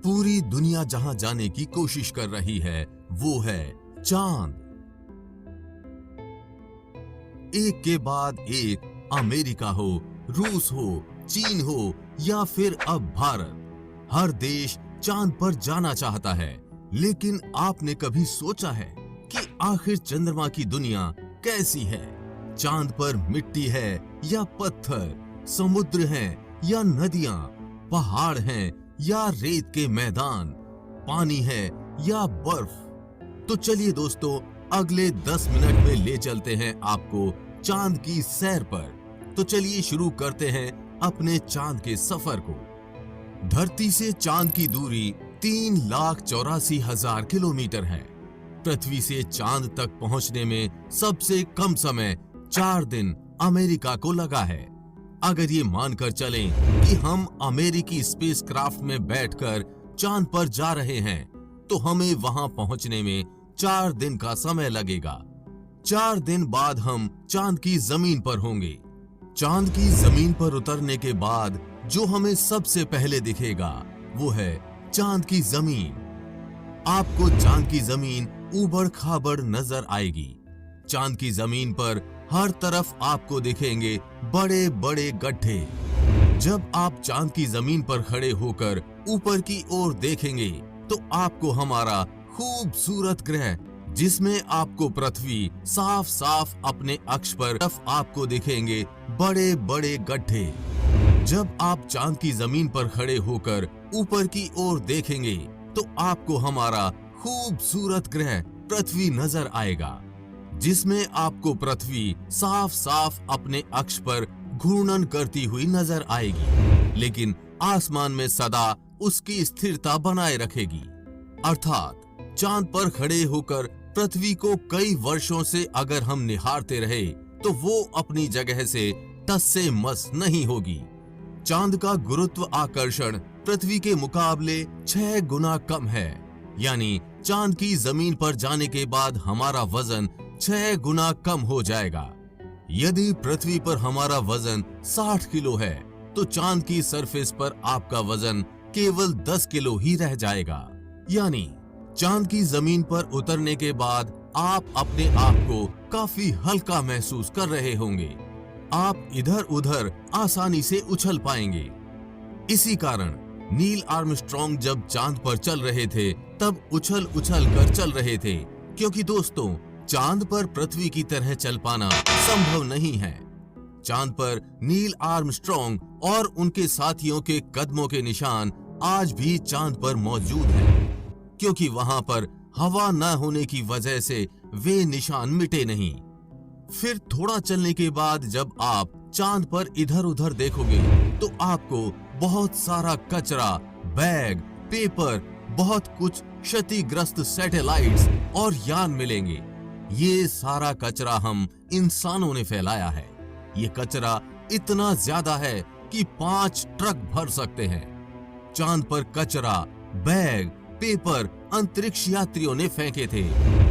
पूरी दुनिया जहां जाने की कोशिश कर रही है वो है चांद। एक के बाद एक, अमेरिका हो, रूस हो, चीन हो या फिर अब भारत, हर देश चांद पर जाना चाहता है। लेकिन आपने कभी सोचा है कि आखिर चंद्रमा की दुनिया कैसी है? चांद पर मिट्टी है या पत्थर, समुद्र हैं या नदियां, पहाड़ हैं या रेत के मैदान, पानी है या बर्फ? तो चलिए दोस्तों, अगले 10 मिनट में ले चलते हैं आपको चांद की सैर पर। तो चलिए शुरू करते हैं अपने चांद के सफर को। धरती से चांद की दूरी 3,84,000 किलोमीटर है। पृथ्वी से चांद तक पहुंचने में सबसे कम समय 4 दिन अमेरिका को लगा है। अगर ये मानकर चलें कि हम अमेरिकी स्पेसक्राफ्ट में बैठकर चांद पर जा रहे हैं, तो हमें वहां पहुंचने में 4 दिन का समय लगेगा। 4 दिन बाद हम चांद की जमीन पर होंगे। चांद की जमीन पर उतरने के बाद जो हमें सबसे पहले दिखेगा वो है चांद की जमीन। आपको चांद की जमीन ऊबड़ खाबड़ नजर आएगी। चांद की जमीन पर हर तरफ आपको दिखेंगे बड़े बड़े गड्ढे। जब आप चांद की जमीन पर खड़े होकर ऊपर की ओर देखेंगे तो आपको हमारा खूबसूरत ग्रह, जिसमें आपको पृथ्वी साफ साफ अपने अक्ष पर तरफ आपको दिखेंगे बड़े बड़े गड्ढे। जब आप चांद की जमीन पर खड़े होकर ऊपर की ओर देखेंगे तो आपको हमारा खूबसूरत ग्रह पृथ्वी नजर आएगा, जिसमें आपको पृथ्वी साफ साफ अपने अक्ष पर घूर्णन करती हुई नजर आएगी, लेकिन आसमान में सदा उसकी स्थिरता बनाए रखेगी। अर्थात चांद पर खड़े होकर पृथ्वी को कई वर्षों से अगर हम निहारते रहे तो वो अपनी जगह से टस से मस नहीं होगी। चांद का गुरुत्व आकर्षण पृथ्वी के मुकाबले 6 गुना कम है, यानी चांद की जमीन पर जाने के बाद हमारा वजन 6 गुना कम हो जाएगा। यदि पृथ्वी पर हमारा वजन 60 किलो है तो चांद की सरफेस पर आपका वजन केवल 10 किलो ही रह जाएगा। यानी चांद की जमीन पर उतरने के बाद आप अपने आप को काफी हल्का महसूस कर रहे होंगे। आप इधर उधर आसानी से उछल पाएंगे। इसी कारण नील आर्मस्ट्रॉन्ग जब चांद पर चल रहे थे तब उछल उछल कर चल रहे थे, क्योंकि दोस्तों चांद पर पृथ्वी की तरह चल पाना संभव नहीं है। चांद पर नील आर्मस्ट्रॉन्ग और उनके साथियों के कदमों के निशान आज भी चांद पर मौजूद हैं, क्योंकि वहां पर हवा न होने की वजह से वे निशान मिटे नहीं। फिर थोड़ा चलने के बाद जब आप चांद पर इधर उधर देखोगे तो आपको बहुत सारा कचरा, बैग, पेपर, बहुत कुछ क्षतिग्रस्त सैटेलाइट्स और यान मिलेंगे। ये सारा कचरा हम इंसानों ने फैलाया है। ये कचरा इतना ज्यादा है कि 5 ट्रक भर सकते हैं। चांद पर कचरा, बैग, पेपर अंतरिक्ष यात्रियों ने फेंके थे,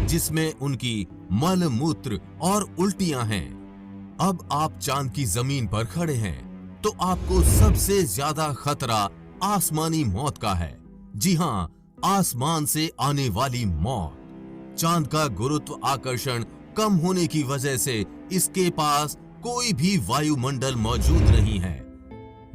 जिसमें उनकी मल मूत्र और उल्टियां हैं। अब आप चांद की जमीन पर खड़े हैं तो आपको सबसे ज्यादा खतरा आसमानी मौत का है। जी हां, आसमान से आने वाली मौत। चांद का गुरुत्व आकर्षण कम होने की वजह से इसके पास कोई भी वायुमंडल मौजूद नहीं है।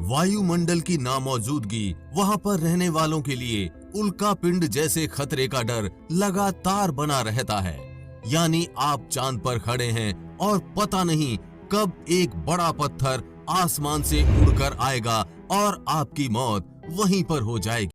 वायुमंडल की नामौजूदगी वहां पर रहने वालों के लिए उल्कापिंड जैसे खतरे का डर लगातार बना रहता है। यानी आप चांद पर खड़े हैं और पता नहीं कब एक बड़ा पत्थर आसमान से उड़कर आएगा और आपकी मौत वहीं पर हो जाएगी।